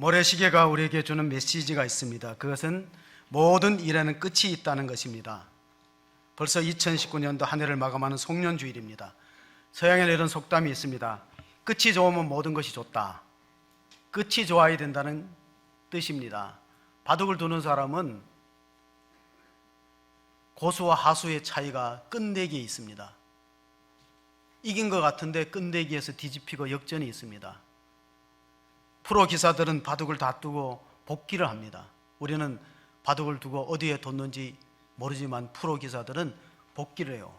모래시계가 우리에게 주는 메시지가 있습니다. 그것은 모든 일에는 끝이 있다는 것입니다. 벌써 2019년도 한 해를 마감하는 송년주일입니다. 서양에는 이런 속담이 있습니다. 끝이 좋으면 모든 것이 좋다. 끝이 좋아야 된다는 뜻입니다. 바둑을 두는 사람은 고수와 하수의 차이가 끝내기에 있습니다. 이긴 것 같은데 끝내기에서 뒤집히고 역전이 있습니다. 프로 기사들은 바둑을 다 두고 복기를 합니다. 우리는 바둑을 두고 어디에 뒀는지 모르지만 프로 기사들은 복기를 해요.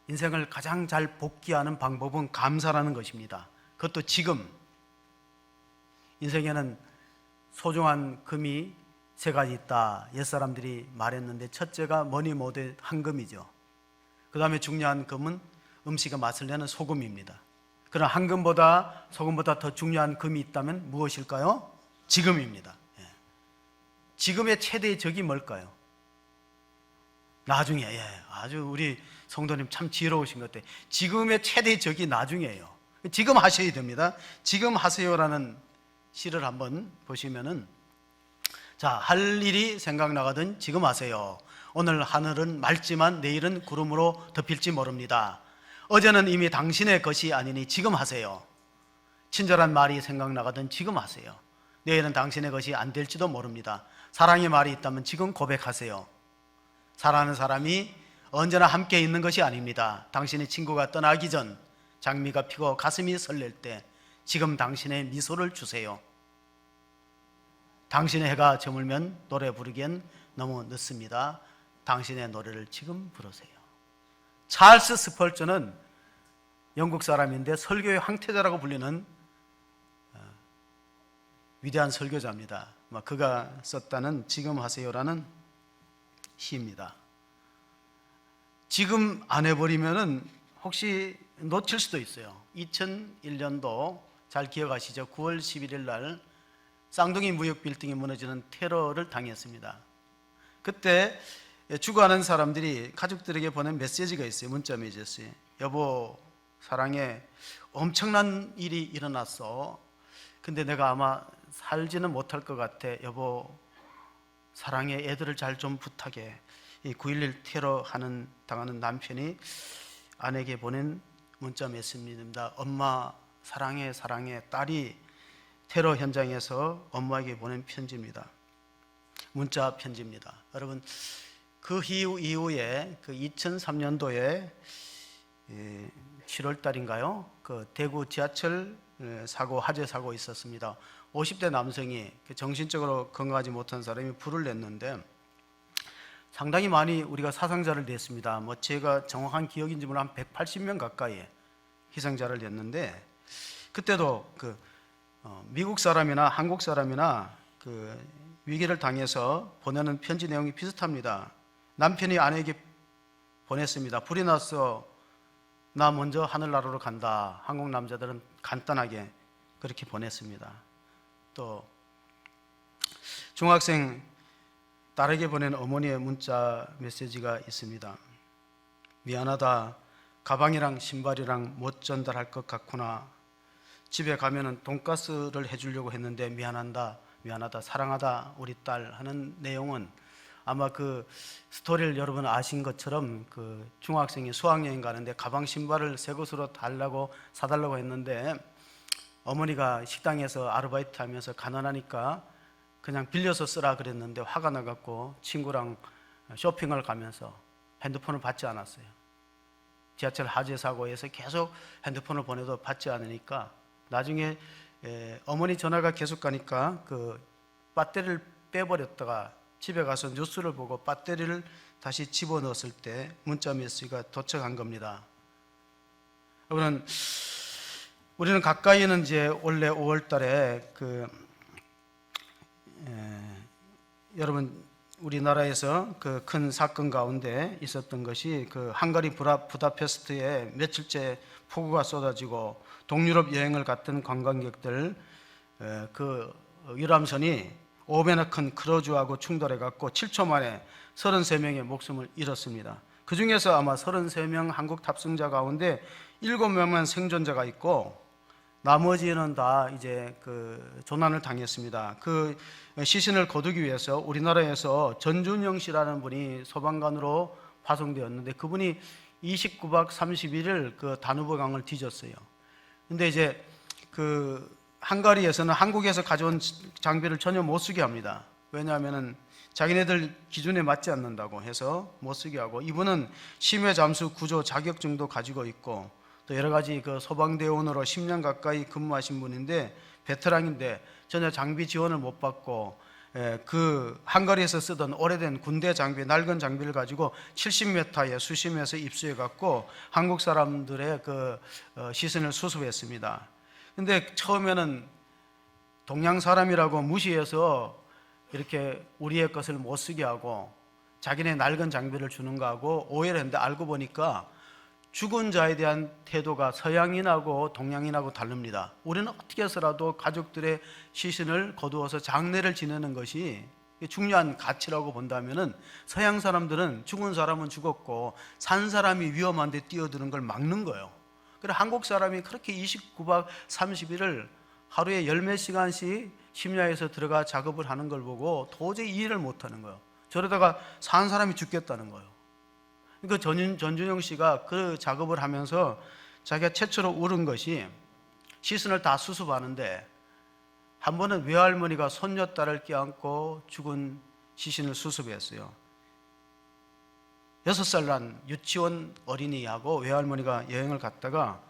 인생을 가장 잘 복기하는 방법은 감사라는 것입니다. 그것도 지금. 인생에는 소중한 금이 세 가지 있다. 옛사람들이 말했는데 첫째가 뭐니 뭐든 황금이죠. 그 다음에 중요한 금은 음식의 맛을 내는 소금입니다. 그러나 황금보다 소금보다 더 중요한 금이 있다면 무엇일까요? 지금입니다. 지금의 최대의 적이 뭘까요? 나중에. 아주 우리 성도님 참 지혜로우신 것 같아요. 지금의 최대의 적이 나중이에요. 지금 하셔야 됩니다. 지금 하세요라는 시를 한번 보시면은, 자, 할 일이 생각나거든 지금 하세요. 오늘 하늘은 맑지만 내일은 구름으로 덮일지 모릅니다. 어제는 이미 당신의 것이 아니니 지금 하세요. 친절한 말이 생각나거든 지금 하세요. 내일은 당신의 것이 안 될지도 모릅니다. 사랑의 말이 있다면 지금 고백하세요. 사랑하는 사람이 언제나 함께 있는 것이 아닙니다. 당신의 친구가 떠나기 전 장미가 피고 가슴이 설렐 때 지금 당신의 미소를 주세요. 당신의 해가 저물면 노래 부르기엔 너무 늦습니다. 당신의 노래를 지금 부르세요. 찰스 스펄전은 영국 사람인데 설교의 황태자라고 불리는 위대한 설교자입니다. 그가 썼다는 지금 하세요라는 시입니다. 지금 안 해버리면은 혹시 놓칠 수도 있어요. 2001년도 잘 기억하시죠? 9월 11일 날 쌍둥이 무역 빌딩이 무너지는 테러를 당했습니다. 그때 죽어가는 사람들이 가족들에게 보낸 메시지가 있어요. 문자 메시지. 여보 사랑해, 엄청난 일이 일어났어. 근데 내가 아마 살지는 못할 것 같아. 여보 사랑해, 애들을 잘 좀 부탁해. 이 9.11 테러 당하는 남편이 아내에게 보낸 문자 메시지입니다. 엄마 사랑해 사랑해. 딸이 테러 현장에서 엄마에게 보낸 편지입니다. 문자 편지입니다. 여러분 그 이후에 그 2003년도에 7월 달인가요? 그 대구 지하철 화재 사고 있었습니다. 50대 남성이 정신적으로 건강하지 못한 사람이 불을 냈는데 상당히 많이 우리가 사상자를 냈습니다. 제가 정확한 기억인지 몰라 한 180명 가까이 희생자를 냈는데, 그때도 미국 사람이나 한국 사람이나 위기를 당해서 보내는 편지 내용이 비슷합니다. 남편이 아내에게 보냈습니다. 불이 났어. 나 먼저 하늘나라로 간다. 한국 남자들은 간단하게 그렇게 보냈습니다. 또 중학생 딸에게 보낸 어머니의 문자 메시지가 있습니다. 미안하다. 가방이랑 신발이랑 못 전달할 것 같구나. 집에 가면은 돈가스를 해주려고 했는데 미안하다, 사랑하다 우리 딸 하는 내용은 아마 그 스토리를 여러분 아신 것처럼 그 중학생이 수학여행 가는데 가방 신발을 새 것으로 사달라고 했는데 어머니가 식당에서 아르바이트 하면서 가난하니까 그냥 빌려서 쓰라 그랬는데 화가 나갖고 친구랑 쇼핑을 가면서 핸드폰을 받지 않았어요. 지하철 화재 사고에서 계속 핸드폰을 보내도 받지 않으니까 나중에 어머니 전화가 계속 가니까 그 배터리를 빼버렸다가 집에 가서 뉴스를 보고 배터리를 다시 집어넣었을 때 문자 메시지가 도착한 겁니다. 우리는 가까이는 이제 원래 5월 달에 여러분 우리나라에서 그 큰 사건 가운데 있었던 것이 그 헝가리 부다페스트에 며칠째 폭우가 쏟아지고 동유럽 여행을 갔던 관광객들 그 유람선이 5배나 큰 크루즈하고 충돌해갖고 7초 만에 33명의 목숨을 잃었습니다. 그 중에서 아마 33명 한국 탑승자 가운데 7명만 생존자가 있고 나머지는 다 이제 그 조난을 당했습니다. 그 시신을 거두기 위해서 우리나라에서 전준영 씨라는 분이 소방관으로 파송되었는데 그분이 29박 31일 그 다누브 강을 뒤졌어요. 근데 이제 그 헝가리에서는 한국에서 가져온 장비를 전혀 못 쓰게 합니다. 왜냐하면은 자기네들 기준에 맞지 않는다고 해서 못 쓰게 하고, 이분은 심해 잠수 구조 자격증도 가지고 있고 또 여러 가지 그 소방대원으로 10년 가까이 근무하신 분인데 베테랑인데 전혀 장비 지원을 못 받고 그 헝가리에서 쓰던 오래된 군대 장비, 낡은 장비를 가지고 70m의 수심에서 입수해 갖고 한국 사람들의 그 시선을 수습했습니다. 근데 처음에는 동양 사람이라고 무시해서 이렇게 우리의 것을 못 쓰게 하고 자기네 낡은 장비를 주는 거하고 오해를 했는데, 알고 보니까 죽은 자에 대한 태도가 서양인하고 동양인하고 다릅니다. 우리는 어떻게 해서라도 가족들의 시신을 거두어서 장례를 지내는 것이 중요한 가치라고 본다면은, 서양 사람들은 죽은 사람은 죽었고 산 사람이 위험한데 뛰어드는 걸 막는 거예요. 그래서 한국 사람이 그렇게 29박 30일을 하루에 열 몇 시간씩 심야에서 들어가 작업을 하는 걸 보고 도저히 이해를 못 하는 거예요. 저러다가 산 사람이 죽겠다는 거예요. 그 전준영 씨가 그 작업을 하면서 자기가 최초로 울은 것이, 시신을 다 수습하는데 한 번은 외할머니가 손녀딸을 껴안고 죽은 시신을 수습했어요. 6살 난 유치원 어린이하고 외할머니가 여행을 갔다가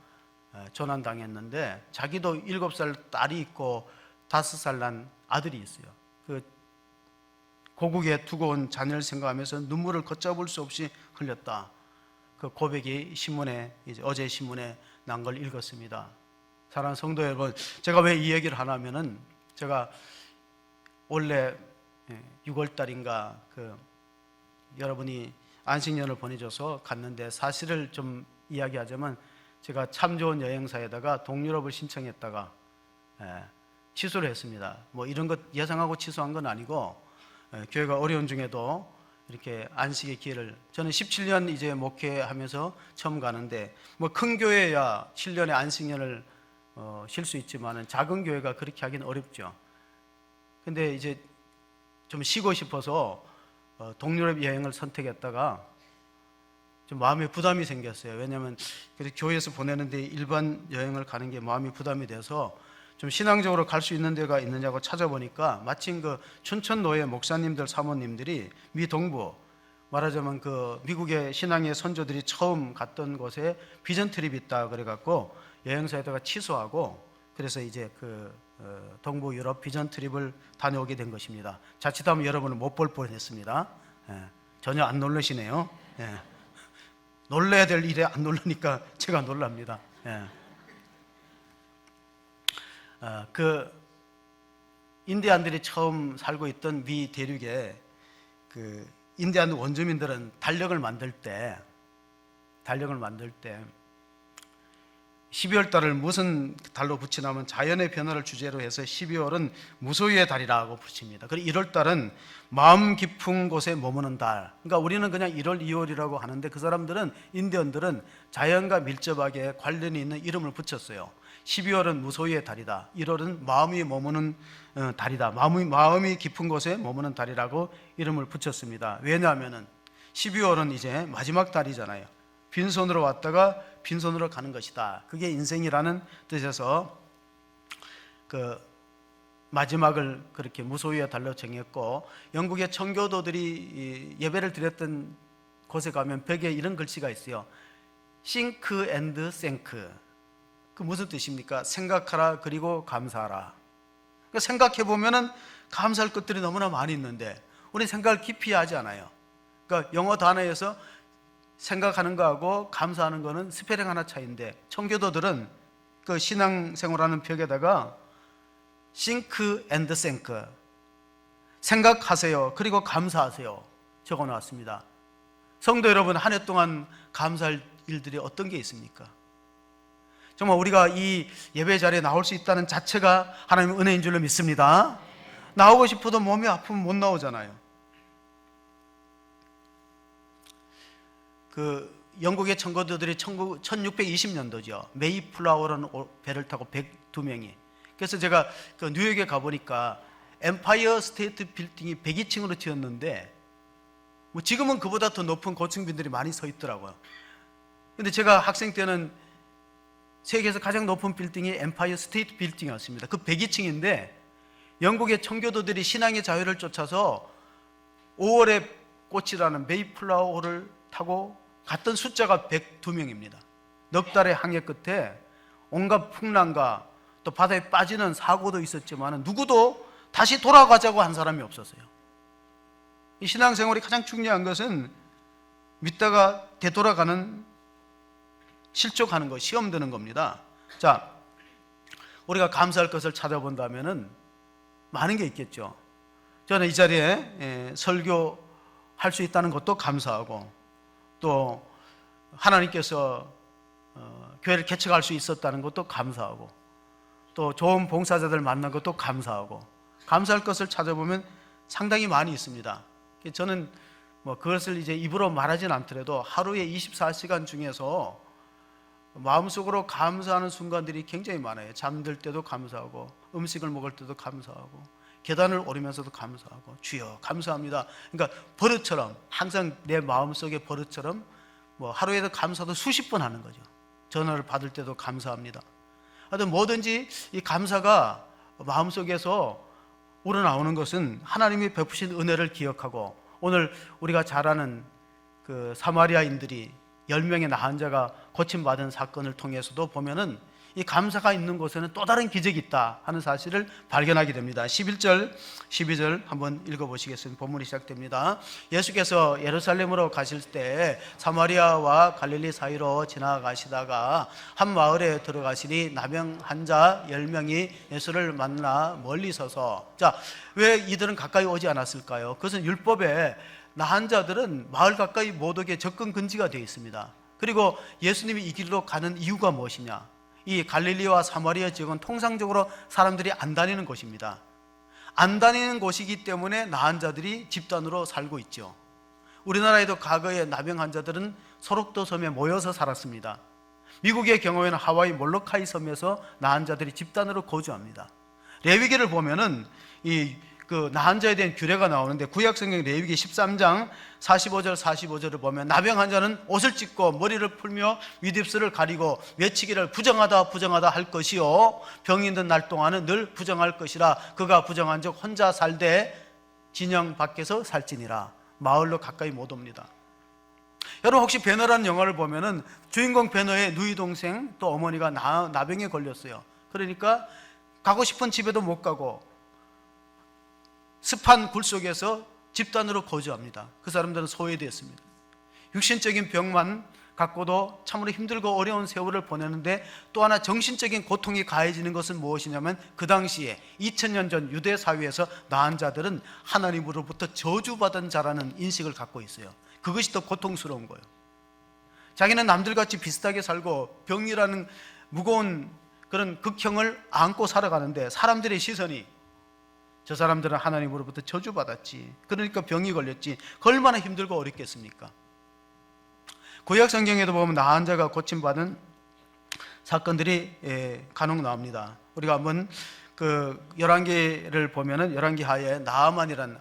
조난당했는데, 자기도 7살 딸이 있고 5살 난 아들이 있어요. 그 고국에 두고 온 자녀를 생각하면서 눈물을 걷잡을 수 없이 흘렸다. 그 고백이 신문에, 이제 어제 신문에 난 걸 읽었습니다. 사랑하는 성도 여러분, 제가 왜 이 얘기를 하냐면은, 제가 원래 6월 달인가 그 여러분이 안식년을 보내줘서 갔는데, 사실을 좀 이야기하자면 제가 참 좋은 여행사에다가 동유럽을 신청했다가 취소를 했습니다. 뭐 이런 것 예상하고 취소한 건 아니고, 교회가 어려운 중에도 이렇게 안식의 기회를, 저는 17년 이제 목회하면서 처음 가는데, 뭐 큰 교회야 7년에 안식년을 쉴 수 있지만은 작은 교회가 그렇게 하기는 어렵죠. 근데 이제 좀 쉬고 싶어서 동유럽 여행을 선택했다가 좀 마음에 부담이 생겼어요. 왜냐하면 교회에서 보내는데 일반 여행을 가는 게 마음이 부담이 돼서 좀 신앙적으로 갈 수 있는 데가 있느냐고 찾아보니까, 마침 그 춘천노회 목사님들 사모님들이 미 동부, 말하자면 그 미국의 신앙의 선조들이 처음 갔던 곳에 비전 트립이 있다 그래갖고 여행사에다가 취소하고, 그래서 이제 그 동부 유럽 비전 트립을 다녀오게 된 것입니다. 자칫하면 여러분은 못 볼 뻔했습니다. 전혀 안 놀라시네요. 놀라야 될 일에 안 놀라니까 제가 놀랍니다. 그 인디안들이 처음 살고 있던 미 대륙에 그 인디안 원주민들은 달력을 만들 때 12월 달을 무슨 달로 붙이냐면 자연의 변화를 주제로 해서 12월은 무소유의 달이라고 붙입니다. 그리고 1월 달은 마음 깊은 곳에 머무는 달. 그러니까 우리는 그냥 1월, 2월이라고 하는데, 그 사람들은, 인디언들은 자연과 밀접하게 관련이 있는 이름을 붙였어요. 12월은 무소유의 달이다. 1월은 마음이 머무는 달이다. 마음이 깊은 곳에 머무는 달이라고 이름을 붙였습니다. 왜냐하면은 12월은 이제 마지막 달이잖아요. 빈손으로 왔다가 빈손으로 가는 것이다. 그게 인생이라는 뜻에서 그 마지막을 그렇게 무소유의 달로 정했고, 영국의 청교도들이 예배를 드렸던 곳에 가면 벽에 이런 글씨가 있어요. Think and thank. 그 무슨 뜻입니까? 생각하라, 그리고 감사하라. 그러니까 생각해 보면은 감사할 것들이 너무나 많이 있는데 우리 생각을 깊이 하지 않아요. 그러니까 영어 단어에서 생각하는 거하고 감사하는 거는 스페링 하나 차이인데, 청교도들은 그 신앙생활하는 벽에다가 think and thank, 생각하세요, 그리고 감사하세요 적어 놨습니다. 성도 여러분, 한 해 동안 감사할 일들이 어떤 게 있습니까? 정말 우리가 이 예배 자리에 나올 수 있다는 자체가 하나님의 은혜인 줄로 믿습니다. 나오고 싶어도 몸이 아프면 못 나오잖아요. 그 영국의 청교도들이 1620년도죠. 메이플라워라는 배를 타고 102명이. 그래서 제가 그 뉴욕에 가보니까 엠파이어 스테이트 빌딩이 102층으로 지었는데 뭐 지금은 그보다 더 높은 고층빈들이 많이 서 있더라고요. 근데 제가 학생 때는 세계에서 가장 높은 빌딩이 엠파이어 스테이트 빌딩이었습니다. 그 102층인데 영국의 청교도들이 신앙의 자유를 쫓아서 5월의 꽃이라는 메이플라워를 타고 갔던 숫자가 102명입니다. 넉 달의 항해 끝에 온갖 풍랑과 또 바다에 빠지는 사고도 있었지만 누구도 다시 돌아가자고 한 사람이 없었어요. 이 신앙생활이 가장 중요한 것은 믿다가 되돌아가는, 실족하는 것, 시험 드는 겁니다. 자, 우리가 감사할 것을 찾아본다면 많은 게 있겠죠. 저는 이 자리에 설교할 수 있다는 것도 감사하고, 또 하나님께서 교회를 개척할 수 있었다는 것도 감사하고, 또 좋은 봉사자들 만난 것도 감사하고, 감사할 것을 찾아보면 상당히 많이 있습니다. 저는 뭐 그것을 이제 입으로 말하진 않더라도 하루에 24시간 중에서 마음속으로 감사하는 순간들이 굉장히 많아요. 잠들 때도 감사하고, 음식을 먹을 때도 감사하고, 계단을 오르면서도 감사하고, 주여 감사합니다. 그러니까 버릇처럼, 항상 내 마음속의 버릇처럼 뭐 하루에도 감사도 수십 번 하는 거죠. 전화를 받을 때도 감사합니다. 하여튼 뭐든지 이 감사가 마음속에서 우러나오는 것은 하나님이 베푸신 은혜를 기억하고, 오늘 우리가 잘 아는 그 사마리아인들이 10명의 나은 자가 고침받은 사건을 통해서도 보면은 이 감사가 있는 곳에는 또 다른 기적이 있다 하는 사실을 발견하게 됩니다. 11절, 12절 한번 읽어보시겠습니다. 본문이 시작됩니다. 예수께서 예루살렘으로 가실 때 사마리아와 갈릴리 사이로 지나가시다가 한 마을에 들어가시니 나병 환자 10명이 예수를 만나 멀리 서서, 자, 왜 이들은 가까이 오지 않았을까요? 그것은 율법에 나은 자들은 마을 가까이 못 오게 접근 금지가 되어 있습니다. 그리고 예수님이 이 길로 가는 이유가 무엇이냐? 이 갈릴리와 사마리아 지역은 통상적으로 사람들이 안 다니는 곳입니다. 안 다니는 곳이기 때문에 나은 자들이 집단으로 살고 있죠. 우리나라에도 과거에 나병 환자들은 소록도 섬에 모여서 살았습니다. 미국의 경우에는 하와이 몰로카이 섬에서 나은 자들이 집단으로 거주합니다. 레위기를 보면은 그 나은 자에 대한 규례가 나오는데, 구약성경 레위기 13장 45절 45절을 보면 나병 환자는 옷을 찢고 머리를 풀며 윗입술을 가리고 외치기를 부정하다 부정하다 할 것이요 병이 있는 날 동안은 늘 부정할 것이라. 그가 부정한 적 혼자 살되 진영 밖에서 살지니라. 마을로 가까이 못 옵니다. 여러분 혹시 배너라는 영화를 보면은 주인공 배너의 누이 동생 또 어머니가 나병에 걸렸어요. 그러니까 가고 싶은 집에도 못 가고 습한 굴 속에서 집단으로 거주합니다. 그 사람들은 소외되었습니다. 육신적인 병만 갖고도 참으로 힘들고 어려운 세월을 보내는데, 또 하나 정신적인 고통이 가해지는 것은 무엇이냐면, 그 당시에 2000년 전 유대 사회에서 나은 자들은 하나님으로부터 저주받은 자라는 인식을 갖고 있어요. 그것이 더 고통스러운 거예요. 자기는 남들같이 비슷하게 살고 병이라는 무거운 그런 극형을 안고 살아가는데, 사람들의 시선이 저 사람들은 하나님으로부터 저주받았지, 그러니까 병이 걸렸지, 얼마나 힘들고 어렵겠습니까? 구약 성경에도 보면 나은 자가 고침받은 사건들이 간혹 나옵니다. 우리가 한번 그 열왕기를 보면은 열왕기 하에 나아만이라는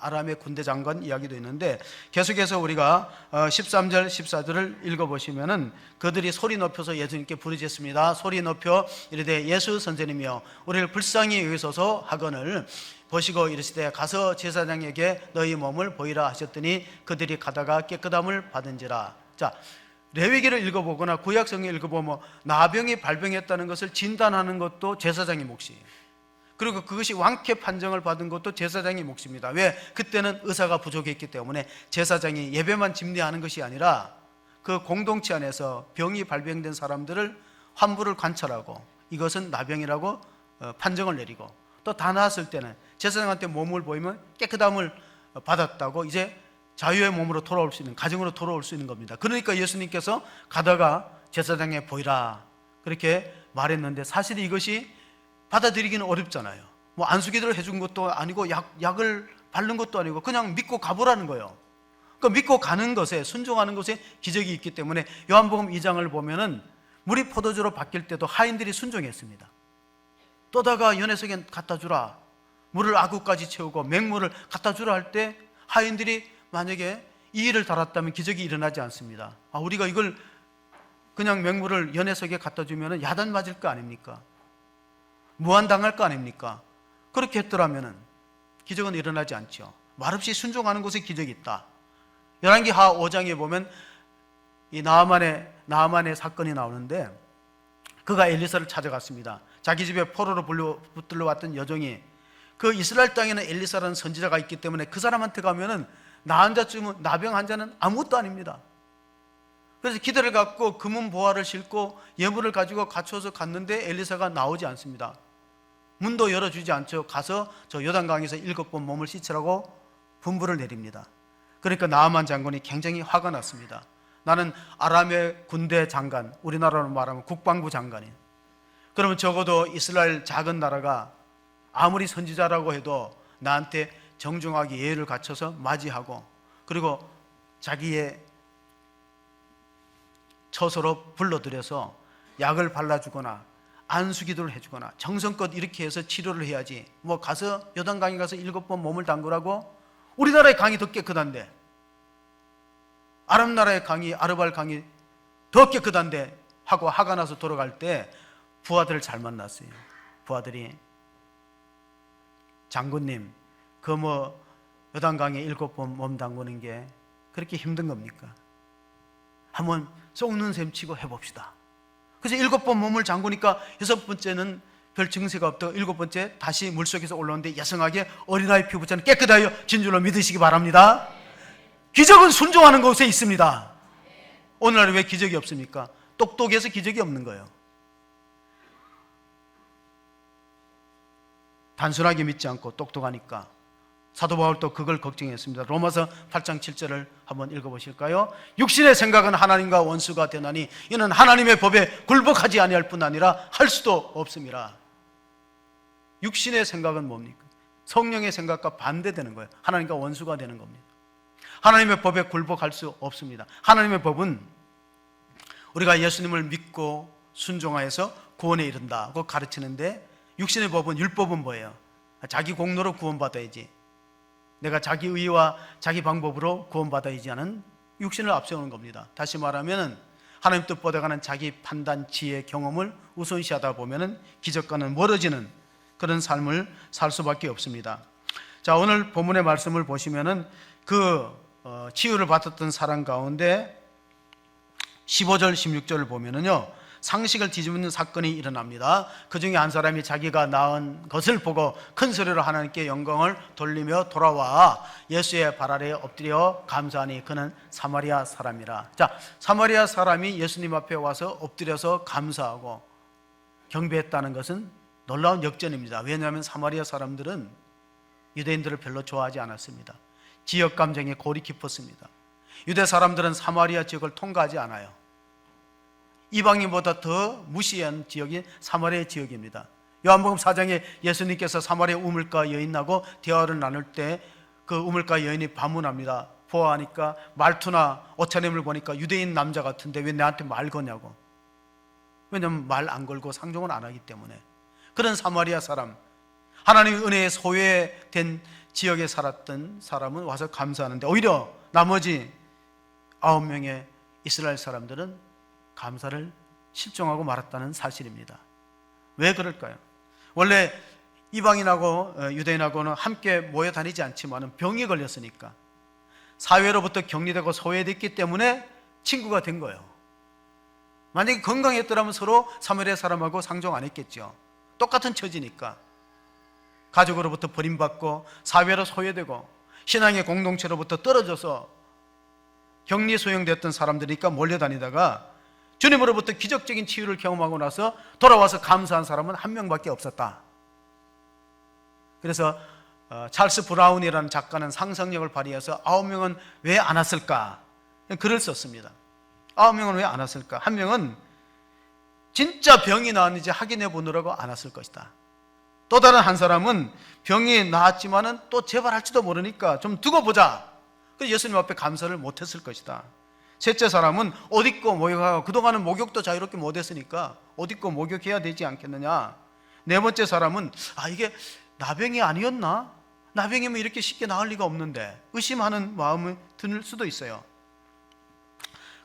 아람의 군대 장관 이야기도 있는데, 계속해서 우리가 13절 14절을 읽어보시면은 그들이 소리 높여서 예수님께 부르짖습니다. 소리 높여 이르되 예수 선생님이여 우리를 불쌍히 여기소서 하거늘 보시고 이르시되 가서 제사장에게 너희 몸을 보이라 하셨더니 그들이 가다가 깨끗함을 받은지라. 자, 레위기를 읽어보거나 구약성경 읽어보면 나병이 발병했다는 것을 진단하는 것도 제사장의 몫이에요. 그리고 그것이 완쾌 판정을 받은 것도 제사장의 몫입니다. 왜? 그때는 의사가 부족했기 때문에 제사장이 예배만 집례하는 것이 아니라 그 공동체 안에서 병이 발병된 사람들을 환부를 관찰하고 이것은 나병이라고 판정을 내리고, 또 다 나았을 때는 제사장한테 몸을 보이면 깨끗함을 받았다고 이제 자유의 몸으로 돌아올 수 있는, 가정으로 돌아올 수 있는 겁니다. 그러니까 예수님께서 가다가 제사장에 보이라 그렇게 말했는데, 사실 이것이 받아들이기는 어렵잖아요. 안수기도를 해준 것도 아니고 약을 바른 것도 아니고 그냥 믿고 가보라는 거예요. 그 믿고 가는 것에, 순종하는 것에 기적이 있기 때문에 요한복음 2장을 보면은 물이 포도주로 바뀔 때도 하인들이 순종했습니다. 떠다가 연회석에 갖다 주라, 물을 아구까지 채우고 맹물을 갖다 주라 할 때 하인들이 만약에 이 일을 달았다면 기적이 일어나지 않습니다. 우리가 이걸 그냥 맹물을 연회석에 갖다 주면 야단 맞을 거 아닙니까? 무한당할 거 아닙니까? 그렇게 했더라면 기적은 일어나지 않죠. 말없이 순종하는 곳에 기적이 있다. 열왕기하 5장에 보면 이 나아만의 사건이 나오는데, 그가 엘리사를 찾아갔습니다. 자기 집에 포로로 붙들러 왔던 여종이, 그 이스라엘 땅에는 엘리사라는 선지자가 있기 때문에 그 사람한테 가면은 나병 환자는 아무것도 아닙니다. 그래서 기대를 갖고 금은 보화를 싣고 예물을 가지고 갖춰서 갔는데 엘리사가 나오지 않습니다. 문도 열어주지 않죠. 가서 저 요단강에서 7번 몸을 씻으라고 분부를 내립니다. 그러니까 나아만 장군이 굉장히 화가 났습니다. 나는 아람의 군대 장관, 우리나라로 말하면 국방부 장관이에요. 그러면 적어도 이스라엘 작은 나라가 아무리 선지자라고 해도 나한테 정중하게 예의를 갖춰서 맞이하고, 그리고 자기의 처소로 불러들여서 약을 발라주거나 안수기도를 해주거나 정성껏 이렇게 해서 치료를 해야지, 뭐 가서 요단강에 가서 7번 몸을 담그라고? 우리나라의 강이 더 깨끗한데, 아랍 나라의 강이, 아르발 강이 더 깨끗한데 하고 화가 나서 돌아갈 때 부하들을 잘 만났어요. 부하들이, 장군님, 그 뭐 요단강에 7번 몸 담그는 게 그렇게 힘든 겁니까? 한번 속는 셈 치고 해봅시다. 그래서 7번 몸을 잠그니까 6번째는 별 증세가 없다고 7번째 다시 물속에서 올라오는데 야성하게 어린아이 피부처럼 깨끗하여 진줄로 믿으시기 바랍니다. 기적은 순종하는 곳에 있습니다. 오늘날 왜 기적이 없습니까? 똑똑해서 기적이 없는 거예요. 단순하게 믿지 않고 똑똑하니까. 사도 바울도 그걸 걱정했습니다. 로마서 8장 7절을 한번 읽어보실까요? 육신의 생각은 하나님과 원수가 되나니 이는 하나님의 법에 굴복하지 아니할 뿐 아니라 할 수도 없음이라. 육신의 생각은 뭡니까? 성령의 생각과 반대되는 거예요. 하나님과 원수가 되는 겁니다. 하나님의 법에 굴복할 수 없습니다. 하나님의 법은 우리가 예수님을 믿고 순종하여서 구원에 이른다고 가르치는데, 육신의 법은, 율법은 뭐예요? 자기 공로로 구원받아야지, 내가 자기 의와 자기 방법으로 구원받아야지 하는 육신을 앞세우는 겁니다. 다시 말하면 하나님 뜻보다가는 자기 판단, 지혜, 경험을 우선시하다 보면 기적과는 멀어지는 그런 삶을 살 수밖에 없습니다. 자, 오늘 본문의 말씀을 보시면은 치유를 받았던 사람 가운데 15절, 16절을 보면은요, 상식을 뒤집는 사건이 일어납니다. 그 중에 한 사람이 자기가 낳은 것을 보고 큰 소리로 하나님께 영광을 돌리며 돌아와 예수의 발 아래에 엎드려 감사하니 그는 사마리아 사람이라. 자, 사마리아 사람이 예수님 앞에 와서 엎드려서 감사하고 경배했다는 것은 놀라운 역전입니다. 왜냐하면 사마리아 사람들은 유대인들을 별로 좋아하지 않았습니다. 지역 감정에 골이 깊었습니다. 유대 사람들은 사마리아 지역을 통과하지 않아요. 이방인보다 더 무시한 지역이 사마리아 지역입니다. 요한복음 4장에 예수님께서 사마리아 우물가 여인하고 대화를 나눌 때 그 우물가 여인이 반문합니다. 보아하니까 말투나 옷차림을 보니까 유대인 남자 같은데 왜 나한테 말 거냐고. 왜냐하면 말 안 걸고 상종을 안 하기 때문에. 그런 사마리아 사람, 하나님의 은혜에 소외된 지역에 살았던 사람은 와서 감사하는데, 오히려 나머지 9명의 이스라엘 사람들은 감사를 실종하고 말았다는 사실입니다. 왜 그럴까요? 원래 이방인하고 유대인하고는 함께 모여 다니지 않지만 병이 걸렸으니까, 사회로부터 격리되고 소외됐기 때문에 친구가 된 거예요. 만약에 건강했더라면 서로 사마리아 사람하고 상종 안 했겠죠. 똑같은 처지니까. 가족으로부터 버림받고 사회로 소외되고 신앙의 공동체로부터 떨어져서 격리 소용됐던 사람들이니까 몰려다니다가 주님으로부터 기적적인 치유를 경험하고 나서 돌아와서 감사한 사람은 한 명밖에 없었다. 그래서 찰스 브라운이라는 작가는 상상력을 발휘해서 9명은 왜 안 왔을까? 글을 썼습니다. 9명은 왜 안 왔을까? 한 명은 진짜 병이 나왔는지 확인해 보느라고 안 왔을 것이다. 또 다른 한 사람은 병이 나았지만은 또 재발할지도 모르니까 좀 두고 보자 그래서 예수님 앞에 감사를 못했을 것이다. 셋째 사람은 옷 입고 목욕하고, 그동안은 목욕도 자유롭게 못했으니까 옷 입고 목욕해야 되지 않겠느냐. 네 번째 사람은 이게 나병이 아니었나? 나병이면 이렇게 쉽게 나을 리가 없는데, 의심하는 마음이 들 수도 있어요.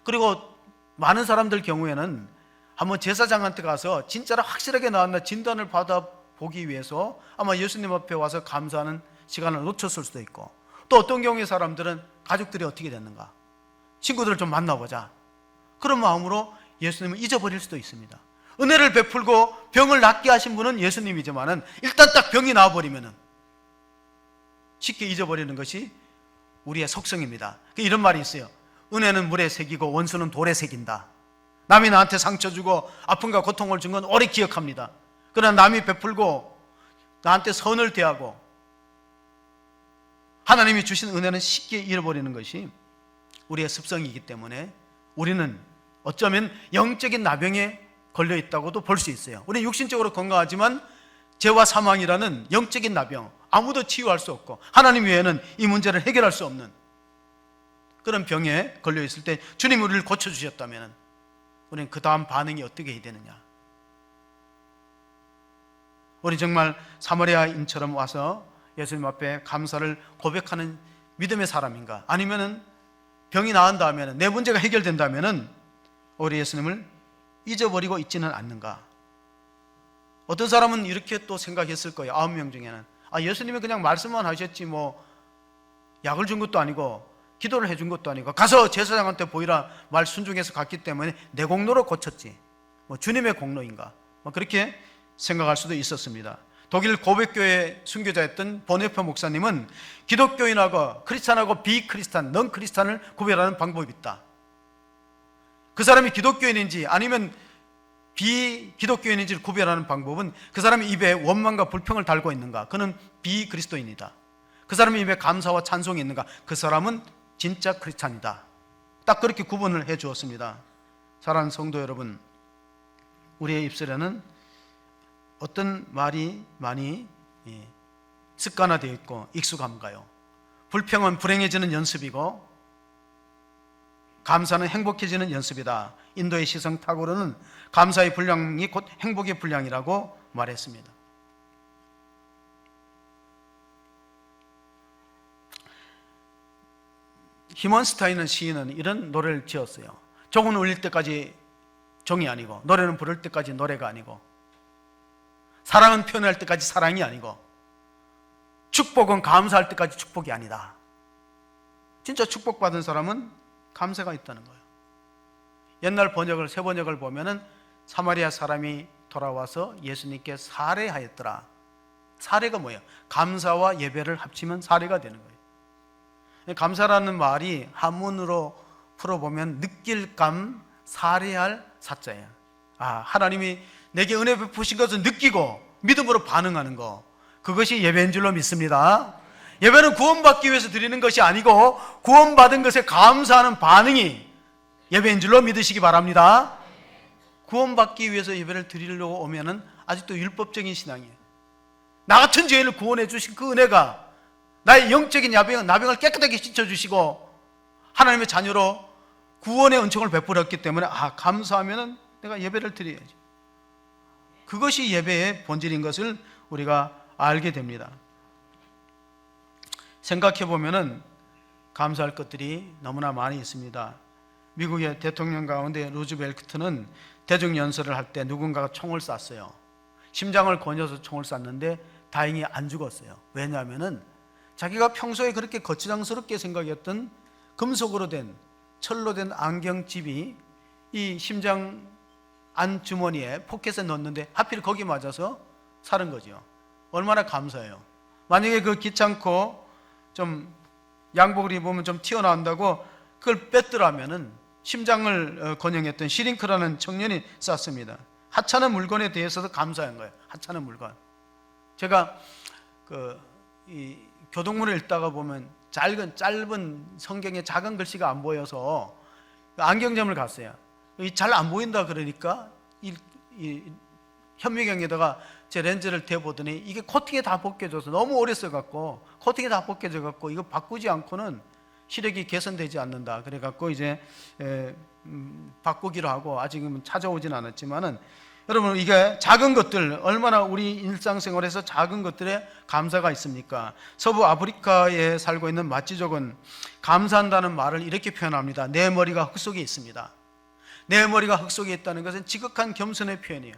그리고 많은 사람들 경우에는 한번 제사장한테 가서 진짜로 확실하게 나왔나 진단을 받아보기 위해서 아마 예수님 앞에 와서 감사하는 시간을 놓쳤을 수도 있고, 또 어떤 경우에 사람들은 가족들이 어떻게 됐는가, 친구들을 좀 만나보자, 그런 마음으로 예수님을 잊어버릴 수도 있습니다. 은혜를 베풀고 병을 낫게 하신 분은 예수님이지만은 일단 딱 병이 나와버리면은 쉽게 잊어버리는 것이 우리의 속성입니다. 이런 말이 있어요. 은혜는 물에 새기고 원수는 돌에 새긴다. 남이 나한테 상처 주고 아픔과 고통을 준 건 오래 기억합니다. 그러나 남이 베풀고 나한테 선을 대하고 하나님이 주신 은혜는 쉽게 잃어버리는 것이 우리의 습성이기 때문에 우리는 어쩌면 영적인 나병에 걸려 있다고도 볼 수 있어요. 우리는 육신적으로 건강하지만 죄와 사망이라는 영적인 나병, 아무도 치유할 수 없고 하나님 외에는 이 문제를 해결할 수 없는 그런 병에 걸려 있을 때 주님이 우리를 고쳐주셨다면 우리는 그 다음 반응이 어떻게 해야 되느냐. 우리 정말 사마리아인처럼 와서 예수님 앞에 감사를 고백하는 믿음의 사람인가, 아니면은 병이 나은 다음에는, 내 문제가 해결된다면은 우리 예수님을 잊어버리고 있지는 않는가. 어떤 사람은 이렇게 또 생각했을 거예요. 9명 중에는 예수님이 그냥 말씀만 하셨지 뭐 약을 준 것도 아니고 기도를 해준 것도 아니고 가서 제사장한테 보이라 말 순종해서 갔기 때문에 내 공로로 고쳤지, 뭐 주님의 공로인가, 뭐 그렇게 생각할 수도 있었습니다. 독일 고백교회 순교자였던 보네페 목사님은 기독교인하고 크리스찬하고 비크리스찬, 넌 크리스찬을 구별하는 방법이 있다. 그 사람이 기독교인인지 아니면 비기독교인인지를 구별하는 방법은 그 사람의 입에 원망과 불평을 달고 있는가, 그는 비그리스도인이다. 그 사람의 입에 감사와 찬송이 있는가, 그 사람은 진짜 크리스찬이다. 딱 그렇게 구분을 해 주었습니다. 사랑하는 성도 여러분, 우리의 입술에는 어떤 말이 많이 습관화되어 있고 익숙한가요? 불평은 불행해지는 연습이고 감사는 행복해지는 연습이다. 인도의 시성 타고르는 감사의 분량이 곧 행복의 분량이라고 말했습니다. 히먼스타인은 시인은 이런 노래를 지었어요. 종은 울릴 때까지 종이 아니고, 노래는 부를 때까지 노래가 아니고, 사랑은 표현할 때까지 사랑이 아니고, 축복은 감사할 때까지 축복이 아니다. 진짜 축복받은 사람은 감사가 있다는 거예요. 옛날 번역을, 새 번역을 보면은 사마리아 사람이 돌아와서 예수님께 사례하였더라. 사례가 뭐예요? 감사와 예배를 합치면 사례가 되는 거예요. 감사라는 말이 한문으로 풀어보면 느낄 감, 사례할 사자예요. 하나님이 내게 은혜 베푸신 것을 느끼고 믿음으로 반응하는 거, 그것이 예배인 줄로 믿습니다. 예배는 구원받기 위해서 드리는 것이 아니고 구원받은 것에 감사하는 반응이 예배인 줄로 믿으시기 바랍니다. 구원받기 위해서 예배를 드리려고 오면은 아직도 율법적인 신앙이에요. 나 같은 죄인을 구원해 주신 그 은혜가 나의 영적인 나병을 깨끗하게 씻어주시고 하나님의 자녀로 구원의 은총을 베풀었기 때문에 감사하면은 내가 예배를 드려야지. 그것이 예배의 본질인 것을 우리가 알게 됩니다. 생각해 보면은 감사할 것들이 너무나 많이 있습니다. 미국의 대통령 가운데 루즈벨트는 대중연설을 할 때 누군가가 총을 쐈어요. 심장을 건져서 총을 쐈는데 다행히 안 죽었어요. 왜냐하면은 자기가 평소에 그렇게 거추장스럽게 생각했던 금속으로 된, 철로 된 안경집이 이 심장 안 주머니에 포켓에 넣었는데 하필 거기 맞아서 살은 거죠. 얼마나 감사해요. 만약에 그 귀찮고 좀 양복을 입으면 좀 튀어나온다고 그걸 뺐더라면은 심장을 건영했던 시링크라는 청년이 쐈습니다. 하찮은 물건에 대해서도 감사한 거예요. 하찮은 물건. 제가 이 교동문을 읽다가 보면 짧은 성경에 작은 글씨가 안 보여서 안경점을 갔어요. 잘 안 보인다 그러니까 이 현미경에다가 제 렌즈를 대보더니 이게 코팅이 다 벗겨져서 너무 오래 써갖고 코팅이 다 벗겨져갖고 이거 바꾸지 않고는 시력이 개선되지 않는다. 그래갖고 이제 바꾸기로 하고 아직은 찾아오진 않았지만은 여러분 이게 작은 것들 얼마나 우리 일상생활에서 작은 것들에 감사가 있습니까? 서부 아프리카에 살고 있는 마찌족은 감사한다는 말을 이렇게 표현합니다. 내 머리가 흙 속에 있습니다. 내 머리가 흙 속에 있다는 것은 지극한 겸손의 표현이에요.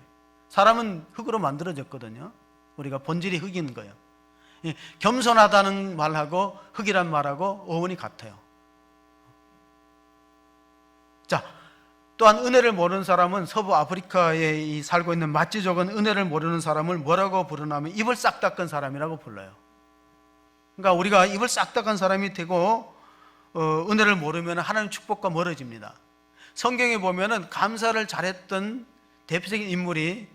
사람은 흙으로 만들어졌거든요. 우리가 본질이 흙인 거예요. 겸손하다는 말하고 흙이란 말하고 어원이 같아요. 자, 또한 은혜를 모르는 사람은 서부 아프리카에 살고 있는 마찌족은 은혜를 모르는 사람을 뭐라고 부르냐면 입을 싹 닦은 사람이라고 불러요. 그러니까 우리가 입을 싹 닦은 사람이 되고 은혜를 모르면 하나님 축복과 멀어집니다. 성경에 보면은 감사를 잘했던 대표적인 인물이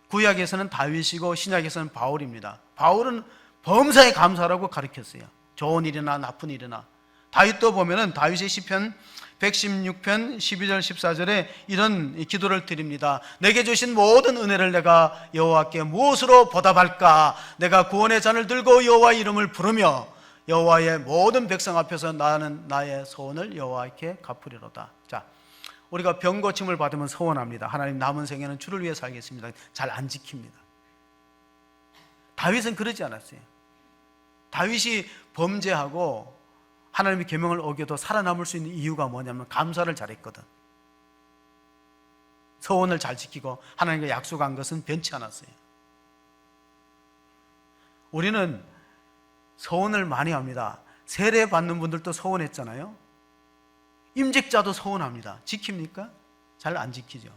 구약에서는 다윗이고 신약에서는 바울입니다. 바울은 범사에 감사라고 가르쳤어요. 좋은 일이나 나쁜 일이나. 다윗도 보면은 다윗의 시편 116편 12절 14절에 이런 기도를 드립니다. 내게 주신 모든 은혜를 내가 여호와께 무엇으로 보답할까? 내가 구원의 잔을 들고 여호와의 이름을 부르며 여호와의 모든 백성 앞에서 나는 나의 소원을 여호와께 갚으리로다. 자, 우리가 병 고침을 받으면 소원합니다. 하나님 남은 생에는 주를 위해 살겠습니다. 잘 안 지킵니다. 다윗은 그러지 않았어요. 다윗이 범죄하고 하나님의 계명을 어겨도 살아남을 수 있는 이유가 뭐냐면 감사를 잘했거든. 소원을 잘 지키고 하나님과 약속한 것은 변치 않았어요. 우리는 소원을 많이 합니다. 세례 받는 분들도 소원했잖아요. 임직자도 소원합니다. 지킵니까? 잘 안 지키죠.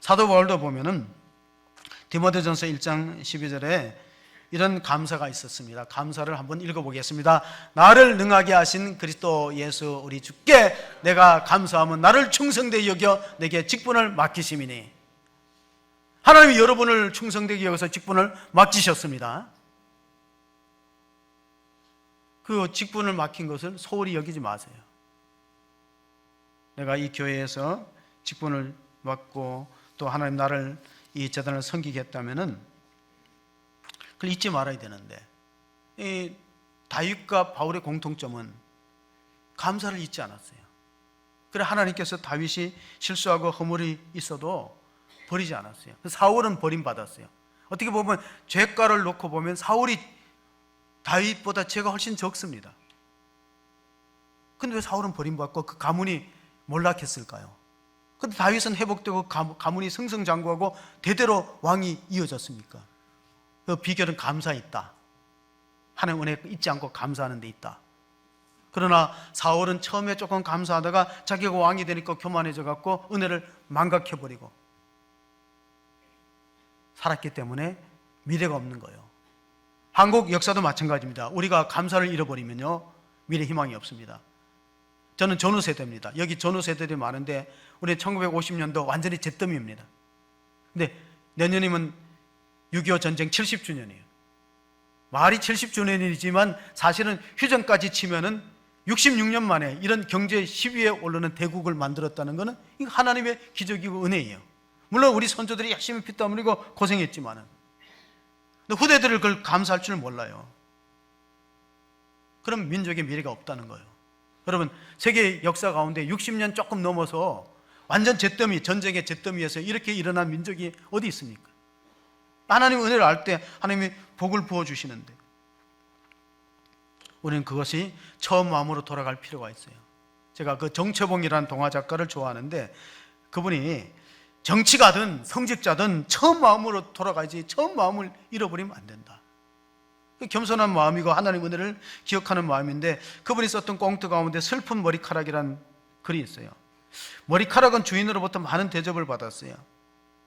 사도 바울도 보면은 디모데전서 1장 12절에 이런 감사가 있었습니다. 감사를 한번 읽어보겠습니다. 나를 능하게 하신 그리스도 예수 우리 주께 내가 감사하면 나를 충성되게 여겨 내게 직분을 맡기심이니. 하나님이 여러분을 충성되게 여겨서 직분을 맡기셨습니다. 그 직분을 맡긴 것을 소홀히 여기지 마세요. 내가 이 교회에서 직분을 맡고 또 하나님 나를 이 재단을 섬기게 했다면은 그걸 잊지 말아야 되는데, 이 다윗과 바울의 공통점은 감사를 잊지 않았어요. 그래 하나님께서 다윗이 실수하고 허물이 있어도 버리지 않았어요. 사울은 버림받았어요. 어떻게 보면 죄가를 놓고 보면 사울이 다윗보다 죄가 훨씬 적습니다. 근데 왜 사울은 버림받고 그 가문이 몰락했을까요? 근데 다윗은 회복되고 가문이 승승장구하고 대대로 왕이 이어졌습니까? 그 비결은 감사에 있다. 하나님 은혜 잊지 않고 감사하는 데 있다. 그러나 사울은 처음에 조금 감사하다가 자기가 왕이 되니까 교만해져 갖고 은혜를 망각해버리고 살았기 때문에 미래가 없는 거예요. 한국 역사도 마찬가지입니다. 우리가 감사를 잃어버리면요 미래 희망이 없습니다. 저는 전후 세대입니다. 여기 전후 세대들이 많은데 우리 1950년도 완전히 잿더미입니다. 근데 내년이면 6.25 전쟁 70주년이에요. 말이 70주년이지만 사실은 휴전까지 치면은 66년 만에 이런 경제 10위에 오르는 대국을 만들었다는 것은 이거 하나님의 기적이고 은혜예요. 물론 우리 선조들이 열심히 피땀 흘리고 고생했지만은 근데 후대들을 그걸 감사할 줄 몰라요. 그럼 민족의 미래가 없다는 거예요. 여러분 세계 역사 가운데 60년 조금 넘어서 완전 잿더미, 전쟁의 잿더미에서 이렇게 일어난 민족이 어디 있습니까? 하나님의 은혜를 알 때 하나님이 복을 부어주시는데 우리는 그것이 처음 마음으로 돌아갈 필요가 있어요. 제가 그 정채봉이라는 동화 작가를 좋아하는데 그분이 정치가든 성직자든 처음 마음으로 돌아가야지 처음 마음을 잃어버리면 안 된다. 겸손한 마음이고 하나님의 은혜를 기억하는 마음인데 그분이 썼던 꽁트 가운데 슬픈 머리카락이라는 글이 있어요. 머리카락은 주인으로부터 많은 대접을 받았어요.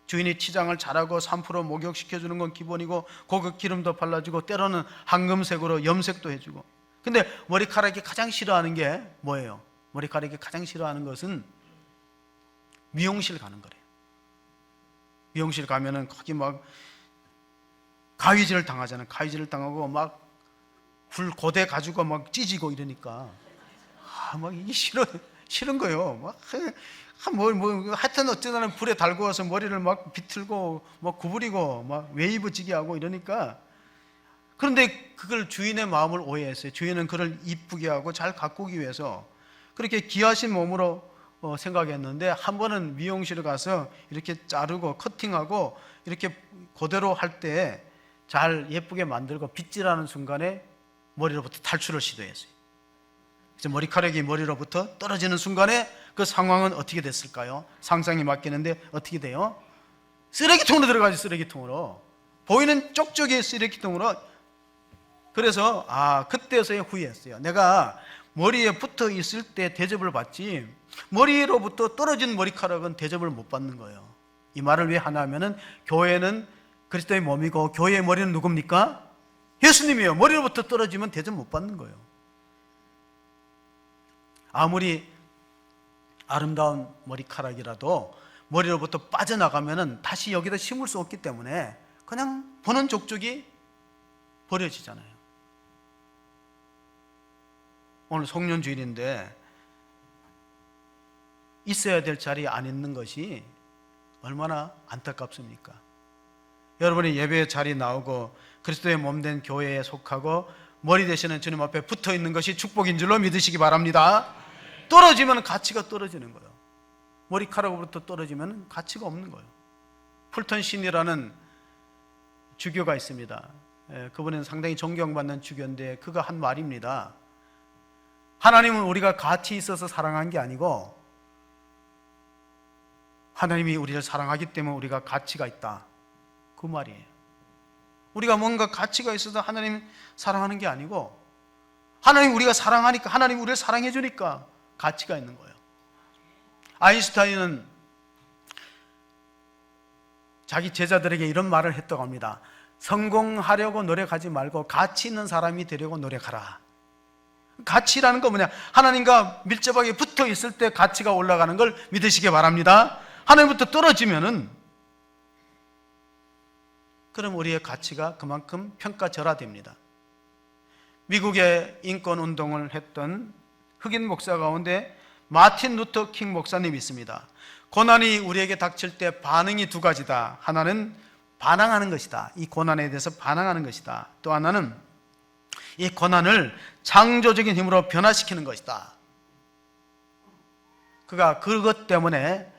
주인이 치장을 잘하고 3% 목욕시켜주는 건 기본이고 고급 기름도 발라주고 때로는 황금색으로 염색도 해주고. 근데 머리카락이 가장 싫어하는 게 뭐예요? 머리카락이 가장 싫어하는 것은 미용실 가는 거래요. 미용실 가면은 거기 막 가위질을 당하잖아요. 가위질을 당하고 막 굴 고대 가지고 막 찢이고 이러니까 막 이게 싫은 거예요. 하여튼 어쩌다는 불에 달고 와서 머리를 막 비틀고 막 구부리고 막 웨이브 지게 하고 이러니까 그런데 그걸 주인의 마음을 오해했어요. 주인은 그를 이쁘게 하고 잘 가꾸기 위해서 그렇게 귀하신 몸으로 생각했는데, 한 번은 미용실에 가서 이렇게 자르고 커팅하고 이렇게 그대로 할 때 잘 예쁘게 만들고 빗질하는 순간에 머리로부터 탈출을 시도했어요. 그래서 머리카락이 머리로부터 떨어지는 순간에 그 상황은 어떻게 됐을까요? 상상이 맡기는데 어떻게 돼요? 쓰레기통으로 들어가지, 쓰레기통으로. 보이는 쪽쪽이 쓰레기통으로. 그래서 그때서야 후회했어요. 내가 머리에 붙어 있을 때 대접을 받지, 머리로부터 떨어진 머리카락은 대접을 못 받는 거예요. 이 말을 왜 하나 하면은, 교회는 그리스도의 몸이고 교회의 머리는 누굽니까? 예수님이에요. 머리로부터 떨어지면 대접 못 받는 거예요. 아무리 아름다운 머리카락이라도 머리로부터 빠져나가면은 다시 여기다 심을 수 없기 때문에 그냥 보는 족족이 버려지잖아요. 오늘 송년주일인데 있어야 될 자리에 안 있는 것이 얼마나 안타깝습니까? 여러분이 예배의 자리에 나오고 그리스도의 몸된 교회에 속하고 머리 되시는 주님 앞에 붙어 있는 것이 축복인 줄로 믿으시기 바랍니다. 떨어지면 가치가 떨어지는 거예요. 머리카락으로부터 떨어지면 가치가 없는 거예요. 풀턴 신이라는 주교가 있습니다. 그분은 상당히 존경받는 주교인데 그가 한 말입니다. 하나님은 우리가 가치 있어서 사랑한 게 아니고 하나님이 우리를 사랑하기 때문에 우리가 가치가 있다, 그 말이에요. 우리가 뭔가 가치가 있어서 하나님 사랑하는 게 아니고, 하나님 우리가 사랑하니까, 하나님 우리를 사랑해 주니까 가치가 있는 거예요. 아인슈타인은 자기 제자들에게 이런 말을 했다고 합니다. 성공하려고 노력하지 말고 가치 있는 사람이 되려고 노력하라. 가치라는 건 뭐냐? 하나님과 밀접하게 붙어 있을 때 가치가 올라가는 걸 믿으시기 바랍니다. 하나님부터 떨어지면은 그럼 우리의 가치가 그만큼 평가절하됩니다. 미국의 인권운동을 했던 흑인 목사 가운데 마틴 루터 킹 목사님이 있습니다. 고난이 우리에게 닥칠 때 반응이 두 가지다. 하나는 반항하는 것이다. 이 고난에 대해서 반항하는 것이다. 또 하나는 이 고난을 창조적인 힘으로 변화시키는 것이다. 그가 그것 때문에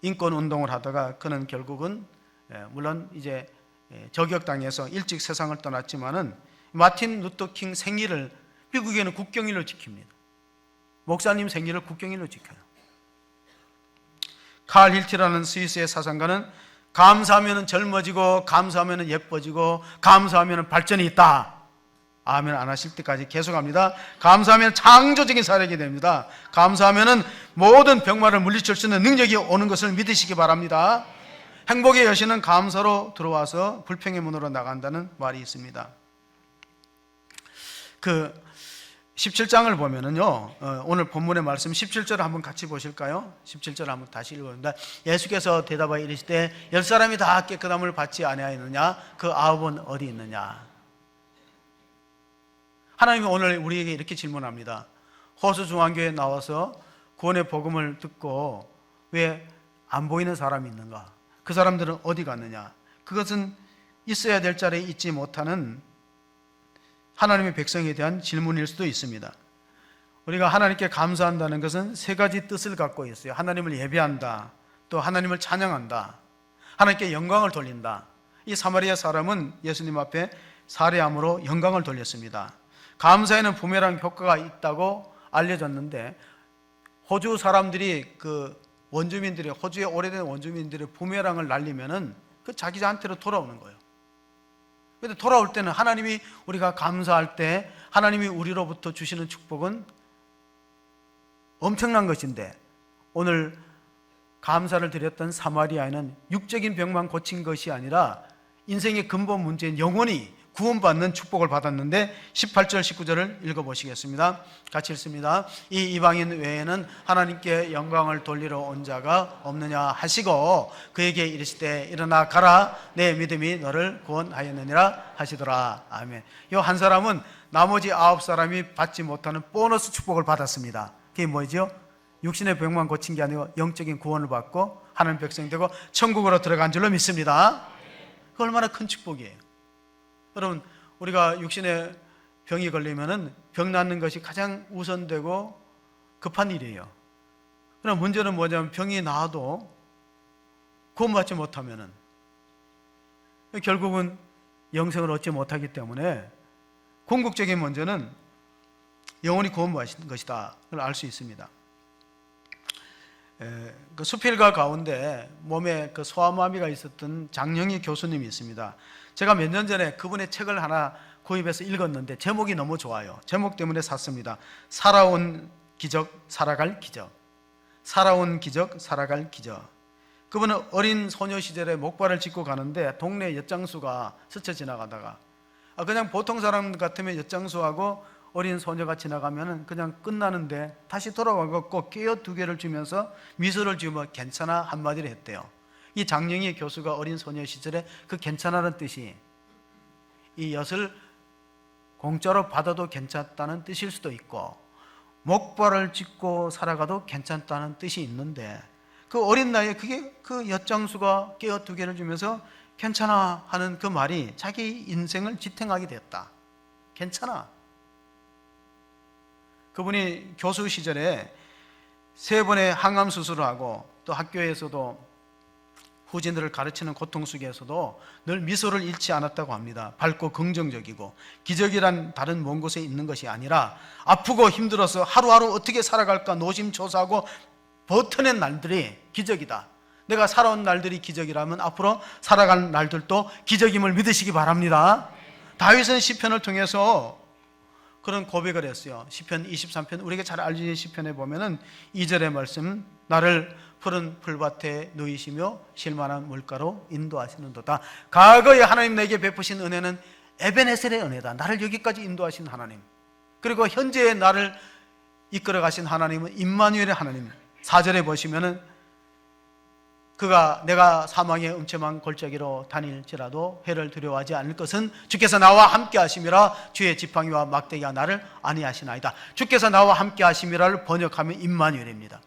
인권운동을 하다가 그는 결국은 물론 이제 저격당해서 일찍 세상을 떠났지만은 마틴 루터 킹 생일을 미국에는 국경일로 지킵니다. 목사님 생일을 국경일로 지켜요. 칼 힐티라는 스위스의 사상가는 감사하면 젊어지고 감사하면 예뻐지고 감사하면 발전이 있다. 아멘 안 하실 때까지 계속합니다. 감사하면 창조적인 사력이 됩니다. 감사하면 모든 병마를 물리칠 수 있는 능력이 오는 것을 믿으시기 바랍니다. 행복의 여신은 감사로 들어와서 불평의 문으로 나간다는 말이 있습니다. 그 17장을 보면은요, 오늘 본문의 말씀 17절을 한번 같이 보실까요? 17절을 한번 다시 읽어봅니다. 예수께서 대답하여 이르시되 10사람이 다 깨끗함을 받지 아니하였느냐? 그 9은 어디 있느냐? 하나님이 오늘 우리에게 이렇게 질문합니다. 호수중앙교회에 나와서 구원의 복음을 듣고 왜 안 보이는 사람이 있는가? 그 사람들은 어디 갔느냐? 그것은 있어야 될 자리에 있지 못하는 하나님의 백성에 대한 질문일 수도 있습니다. 우리가 하나님께 감사한다는 것은 세 가지 뜻을 갖고 있어요. 하나님을 예배한다, 또 하나님을 찬양한다, 하나님께 영광을 돌린다. 이 사마리아 사람은 예수님 앞에 살해함으로 영광을 돌렸습니다. 감사에는 부메랑 효과가 있다고 알려졌는데, 호주 사람들이 원주민들이, 호주의 오래된 원주민들이 부메랑을 날리면은 그 자기한테로 돌아오는 거예요. 그런데 돌아올 때는 하나님이, 우리가 감사할 때 하나님이 우리로부터 주시는 축복은 엄청난 것인데, 오늘 감사를 드렸던 사마리아에는 육적인 병만 고친 것이 아니라 인생의 근본 문제인 영원히 구원받는 축복을 받았는데, 18절 19절을 읽어보시겠습니다. 같이 읽습니다. 이 이방인 외에는 하나님께 영광을 돌리러 온 자가 없느냐 하시고 그에게 이르시되 일어나 가라, 내 믿음이 너를 구원하였느니라 하시더라. 아멘. 이 한 사람은 나머지 9사람이 받지 못하는 보너스 축복을 받았습니다. 그게 뭐죠? 육신의 병만 고친 게 아니고 영적인 구원을 받고 하나님 백성이 되고 천국으로 들어간 줄로 믿습니다. 그 얼마나 큰 축복이에요. 여러분, 우리가 육신에 병이 걸리면은 병 낫는 것이 가장 우선되고 급한 일이에요. 그러나 문제는 뭐냐면 병이 나아도 구원받지 못하면은 결국은 영생을 얻지 못하기 때문에 궁극적인 문제는 영원히 구원받은 것이다 알 수 있습니다. 그 수필가 가운데 몸에 그 소아마비가 있었던 장영희 교수님이 있습니다. 제가 몇 년 전에 그분의 책을 하나 구입해서 읽었는데 제목이 너무 좋아요. 제목 때문에 샀습니다. 살아온 기적, 살아갈 기적. 살아온 기적, 살아갈 기적. 그분은 어린 소녀 시절에 목발을 짚고 가는데 동네 엿장수가 스쳐 지나가다가 그냥 보통 사람 같으면 엿장수하고 어린 소녀가 지나가면 그냥 끝나는데 다시 돌아와서 깨어 두 개를 주면서 미소를 지으며 괜찮아 한마디를 했대요. 이 장영희 교수가 어린 소녀 시절에 그 괜찮아라는 뜻이 이 엿을 공짜로 받아도 괜찮다는 뜻일 수도 있고 목발을 짚고 살아가도 괜찮다는 뜻이 있는데 그 어린 나이에 그 엿장수가 깨어 두 개를 주면서 괜찮아 하는 그 말이 자기 인생을 지탱하게 됐다. 괜찮아. 그분이 교수 시절에 3번의 항암 수술을 하고 또 학교에서도 후진들을 가르치는 고통 속에서도 늘 미소를 잃지 않았다고 합니다. 밝고 긍정적이고 기적이란 다른 먼 곳에 있는 것이 아니라 아프고 힘들어서 하루하루 어떻게 살아갈까 노심초사하고 버텨낸 날들이 기적이다. 내가 살아온 날들이 기적이라면 앞으로 살아갈 날들도 기적임을 믿으시기 바랍니다. 다윗은 시편을 통해서 그런 고백을 했어요. 시편 23편 우리가 잘 알려진 시편에 보면은 2절의 말씀 나를 푸른 풀밭에 누이시며 쉴만한 물가로 인도하시는도다. 과거에 하나님 내게 베푸신 은혜는 에베네셀의 은혜다. 나를 여기까지 인도하신 하나님. 그리고 현재의 나를 이끌어 가신 하나님은 임마누엘의 하나님. 4절에 보시면은 내가 사망의 음침한 골짜기로 다닐지라도 해를 두려워하지 않을 것은 주께서 나와 함께 하심이라. 주의 지팡이와 막대기가 나를 안위하시나이다. 주께서 나와 함께 하심이라를 번역하면 임마누엘입니다.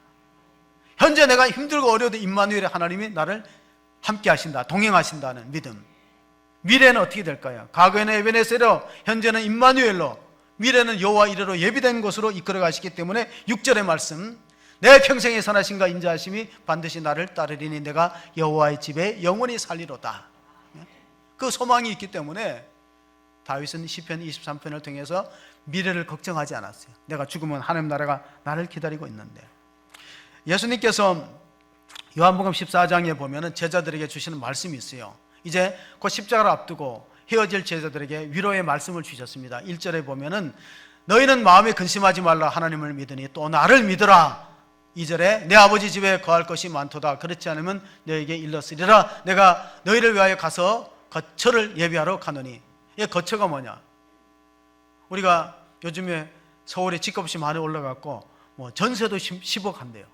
현재 내가 힘들고 어려워도 임마누엘의 하나님이 나를 함께 하신다, 동행하신다는 믿음. 미래는 어떻게 될까요? 과거에는 에베네셀로, 현재는 임마누엘로, 미래는 여호와 이레로 예비된 곳으로 이끌어 가시기 때문에 6절의 말씀 내 평생의 선하심과 인자하심이 반드시 나를 따르리니 내가 여호와의 집에 영원히 살리로다. 그 소망이 있기 때문에 다윗은 시편 23편을 통해서 미래를 걱정하지 않았어요. 내가 죽으면 하나님 나라가 나를 기다리고 있는데. 예수님께서 요한복음 14장에 보면 제자들에게 주시는 말씀이 있어요. 이제 곧 십자가를 앞두고 헤어질 제자들에게 위로의 말씀을 주셨습니다. 1절에 보면은 너희는 마음에 근심하지 말라. 하나님을 믿으니 또 나를 믿으라. 2절에 내 아버지 집에 거할 것이 많도다. 그렇지 않으면 너에게 일렀으리라. 내가 너희를 위하여 가서 거처를 예비하러 가노니. 이 거처가 뭐냐? 우리가 요즘에 서울에 집값이 많이 올라갔고 전세도 10억 한대요.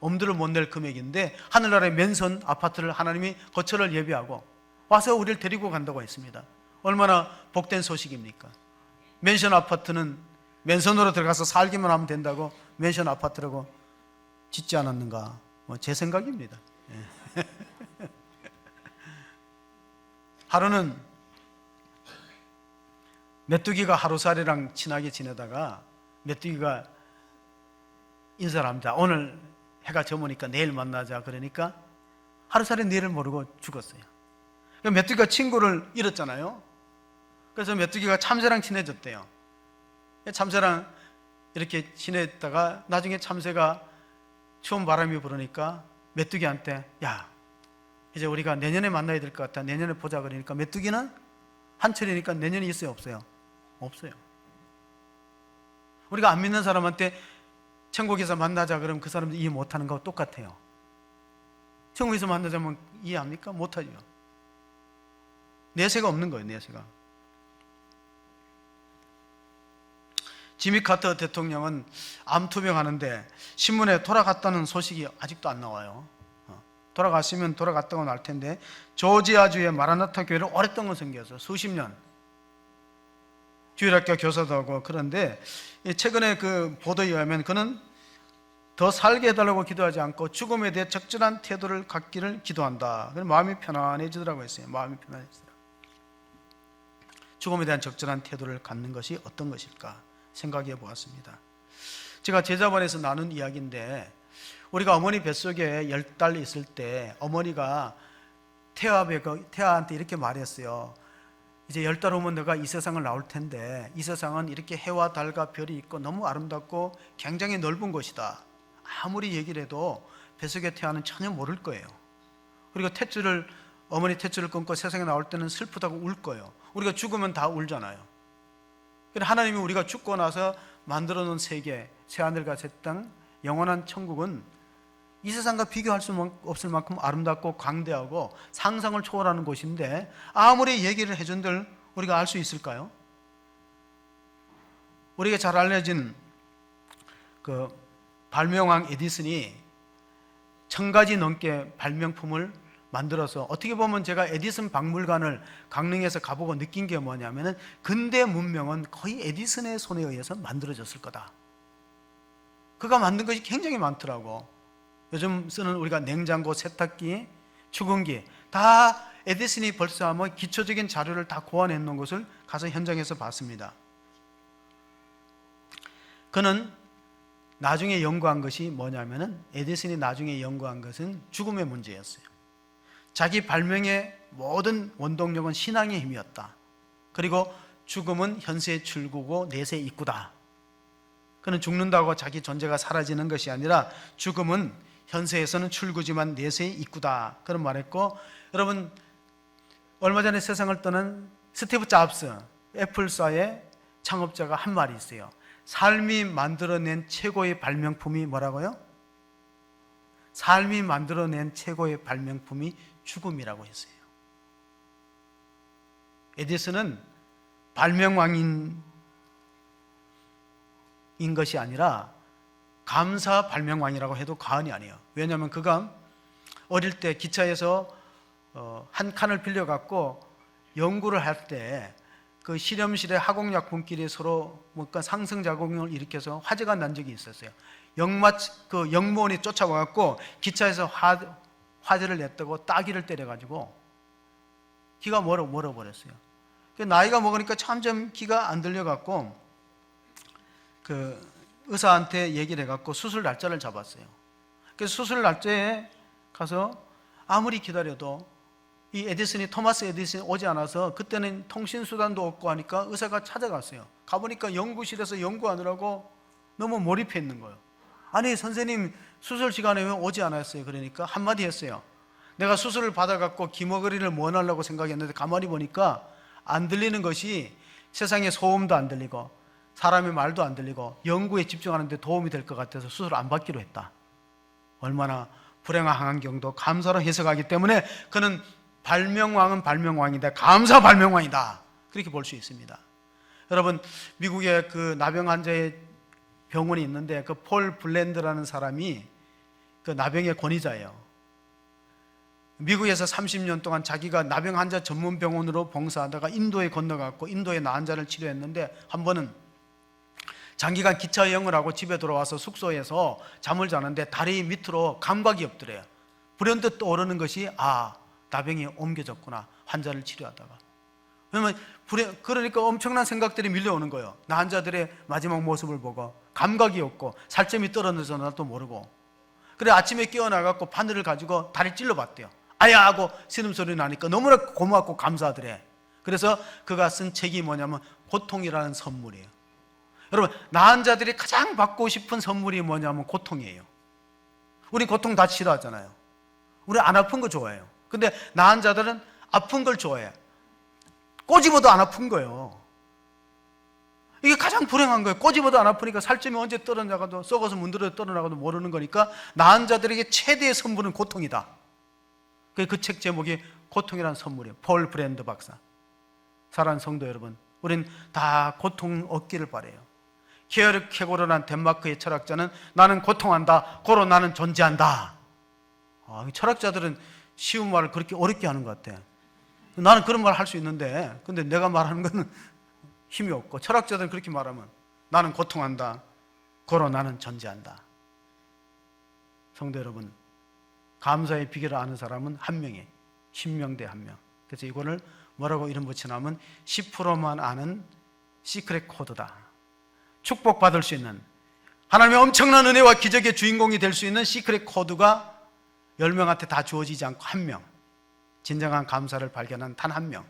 엄두를 못 낼 금액인데 하늘나라의 맨션 아파트를 하나님이 거처를 예비하고 와서 우리를 데리고 간다고 했습니다. 얼마나 복된 소식입니까? 맨션 아파트는 맨션으로 들어가서 살기만 하면 된다고 맨션 아파트라고 짓지 않았는가? 제 생각입니다. 하루는 메뚜기가 하루살이랑 친하게 지내다가 메뚜기가 인사를 합니다. 오늘 해가 저무니까 내일 만나자. 그러니까 하루살이 내일을 모르고 죽었어요. 메뚜기가 친구를 잃었잖아요. 그래서 메뚜기가 참새랑 친해졌대요. 참새랑 이렇게 지냈다가 나중에 참새가 추운 바람이 불으니까 메뚜기한테 야 이제 우리가 내년에 만나야 될 것 같아. 내년에 보자. 그러니까 메뚜기는 한철이니까 내년이 있어요 없어요? 없어요. 우리가 안 믿는 사람한테 천국에서 만나자 그러면 그 사람들 이해 못하는 거와 똑같아요. 천국에서 만나자면 이해합니까? 못하죠. 내세가 없는 거예요. 내세가. 지미 카터 대통령은 암 투병하는데 신문에 돌아갔다는 소식이 아직도 안 나와요. 돌아갔으면 돌아갔다고 날 텐데 조지아주의 마라나타 교회를 오랫동안 섬겼어요. 수십 년. 주일학교 교사도 하고. 그런데 최근에 그 보도에 의하면 그는 더 살게 해달라고 기도하지 않고 죽음에 대해 적절한 태도를 갖기를 기도한다. 마음이 편안해지더라고 했어요. 마음이 편안해지더라고요. 죽음에 대한 적절한 태도를 갖는 것이 어떤 것일까 생각해 보았습니다. 제가 제자반에서 나눈 이야기인데, 우리가 어머니 뱃속에 10달 있을 때 어머니가 태아한테 이렇게 말했어요. 이제 10달 오면 너가 이 세상을 나올 텐데, 이 세상은 이렇게 해와 달과 별이 있고 너무 아름답고 굉장히 넓은 곳이다. 아무리 얘기를 해도 뱃속의 태아는 전혀 모를 거예요. 그리고 어머니 탯줄을 끊고 세상에 나올 때는 슬프다고 울 거예요. 우리가 죽으면 다 울잖아요. 하나님이 우리가 죽고 나서 만들어 놓은 세계, 새하늘과 새 땅, 영원한 천국은 이 세상과 비교할 수 없을 만큼 아름답고 광대하고 상상을 초월하는 곳인데, 아무리 얘기를 해준들 우리가 알 수 있을까요? 우리가 잘 알려진 그 발명왕 에디슨이 1000가지 넘게 발명품을 만들어서, 어떻게 보면 제가 에디슨 박물관을 강릉에서 가보고 느낀 게 뭐냐면은, 근대 문명은 거의 에디슨의 손에 의해서 만들어졌을 거다. 그가 만든 것이 굉장히 많더라고. 요즘 쓰는 우리가 냉장고, 세탁기, 축원기 다 에디슨이 벌써 아마 기초적인 자료를 다 고안해 놓은 것을 가서 현장에서 봤습니다. 그는 나중에 연구한 것이 뭐냐면은, 에디슨이 나중에 연구한 것은 죽음의 문제였어요. 자기 발명의 모든 원동력은 신앙의 힘이었다. 그리고 죽음은 현세의 출구고 내세의 입구다. 그는 죽는다고 자기 존재가 사라지는 것이 아니라, 죽음은 현세에서는 출구지만 내세의 입구다, 그런 말했고, 여러분 얼마 전에 세상을 떠난 스티브 잡스, 애플사의 창업자가 한 말이 있어요. 삶이 만들어낸 최고의 발명품이 뭐라고요? 삶이 만들어낸 최고의 발명품이 죽음이라고 했어요. 에디슨은 발명왕인 것이 아니라 감사 발명왕이라고 해도 과언이 아니에요. 왜냐하면 그가 어릴 때 기차에서 한 칸을 빌려갖고 연구를 할 때 그 실험실의 화공약품끼리 서로 뭔가 상승작용을 일으켜서 화재가 난 적이 있었어요. 영무원이 쫓아와갖고 기차에서 화재를 냈다고 따귀를 때려가지고 귀가 멀어버렸어요. 나이가 먹으니까 점점 귀가 안 들려갖고 그 의사한테 얘기를 해갖고 수술 날짜를 잡았어요. 그래서 수술 날짜에 가서 아무리 기다려도 이 토마스 에디슨이 오지 않아서, 그때는 통신수단도 없고 하니까 의사가 찾아갔어요. 가보니까 연구실에서 연구하느라고 너무 몰입해 있는 거예요. 아니 선생님, 수술 시간에 왜 오지 않았어요? 그러니까 한마디 했어요. 내가 수술을 받아갖고 귀머거리를 뭐 하려고 생각했는데, 가만히 보니까 안 들리는 것이 세상에 소음도 안 들리고 사람의 말도 안 들리고 연구에 집중하는 데 도움이 될 것 같아서 수술을 안 받기로 했다. 얼마나 불행한 환경도 감사로 해석하기 때문에 그는 발명왕은 발명왕이다, 감사 발명왕이다, 그렇게 볼 수 있습니다. 여러분, 미국의 그 나병 환자의 병원이 있는데, 그 폴 블랜드라는 사람이 그 나병의 권위자예요. 미국에서 30년 동안 자기가 나병 환자 전문 병원으로 봉사하다가 인도에 건너갔고, 인도에 나 환자를 치료했는데, 한 번은 장기간 기차 여행을 하고 집에 돌아와서 숙소에서 잠을 자는데 다리 밑으로 감각이 없더래요. 불현듯 떠오르는 것이, 나병이 옮겨졌구나, 환자를 치료하다가. 그러니까 엄청난 생각들이 밀려오는 거예요. 나 환자들의 마지막 모습을 보고 감각이 없고 살점이 떨어져서 나도 모르고. 그래 아침에 깨어나갖고 바늘을 가지고 다리 찔러봤대요. 아야 하고 신음소리 나니까 너무나 고맙고 감사하더래. 그래서 그가 쓴 책이 뭐냐면 고통이라는 선물이에요. 여러분, 나 환자들이 가장 받고 싶은 선물이 뭐냐면 고통이에요. 우리 고통 다 싫어하잖아요. 우리 안 아픈 거 좋아해요. 근데 나 환자들은 아픈 걸 좋아해요. 꼬집어도 안 아픈 거예요. 이게 가장 불행한 거예요. 꼬집어도 안 아프니까 살점이 언제 떨어져나가도, 썩어서 문드러져 떨어나가도 모르는 거니까 나 환자들에게 최대의 선물은 고통이다. 그 책 제목이 고통이라는 선물이에요. 폴 브랜드 박사. 사랑하는 성도 여러분, 우린 다 고통 얻기를 바라요. 케어르케고르라는 덴마크의 철학자는 나는 고통한다, 고로 나는 존재한다. 철학자들은 쉬운 말을 그렇게 어렵게 하는 것 같아. 나는 그런 말 할 수 있는데, 근데 내가 말하는 거는 힘이 없고, 철학자들은 그렇게 말하면 나는 고통한다, 고로 나는 존재한다. 성도 여러분, 감사의 비결을 아는 사람은 한 명이에요. 신명 대 한 명. 그래서 이거를 뭐라고 이름 붙여놓으면 10%만 아는 시크릿 코드다. 축복받을 수 있는, 하나님의 엄청난 은혜와 기적의 주인공이 될 수 있는 시크릿 코드가 10명한테 다 주어지지 않고 1명, 진정한 감사를 발견한 단 1명,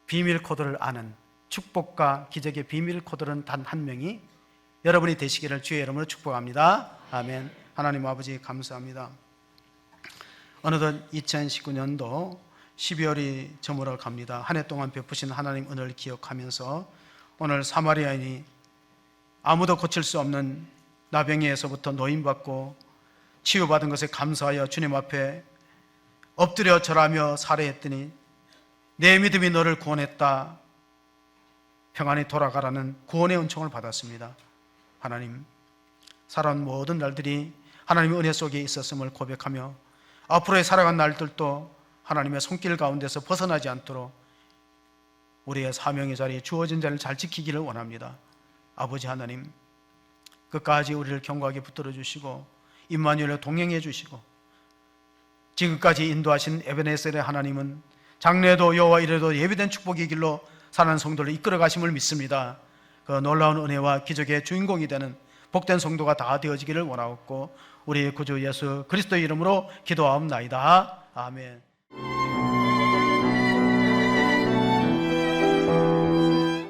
비밀 코드를 아는, 축복과 기적의 비밀 코드는 단 1명이 여러분이 되시기를 주의 이름으로 축복합니다. 아멘. 하나님 아버지 감사합니다. 어느덧 2019년도 12월이 저물어 갑니다. 한 해 동안 베푸신 하나님 은혜를 기억하면서 오늘 사마리아인이 아무도 고칠 수 없는 나병에서부터 노인받고 치유받은 것에 감사하여 주님 앞에 엎드려 절하며 살해했더니 내 믿음이 너를 구원했다, 평안히 돌아가라는 구원의 은총을 받았습니다. 하나님, 살아온 모든 날들이 하나님의 은혜 속에 있었음을 고백하며 앞으로의 살아간 날들도 하나님의 손길 가운데서 벗어나지 않도록 우리의 사명의 자리에 주어진 자리를 잘 지키기를 원합니다. 아버지 하나님, 끝까지 우리를 견고하게 붙들어 주시고 임마누엘과 동행해 주시고 지금까지 인도하신 에베네셀의 하나님은 장래도 여호와 이래도 예비된 축복의 길로 사는 성도를 이끌어 가심을 믿습니다. 그 놀라운 은혜와 기적의 주인공이 되는 복된 성도가 다 되어지기를 원하옵고 우리의 구주 예수 그리스도의 이름으로 기도하옵나이다. 아멘.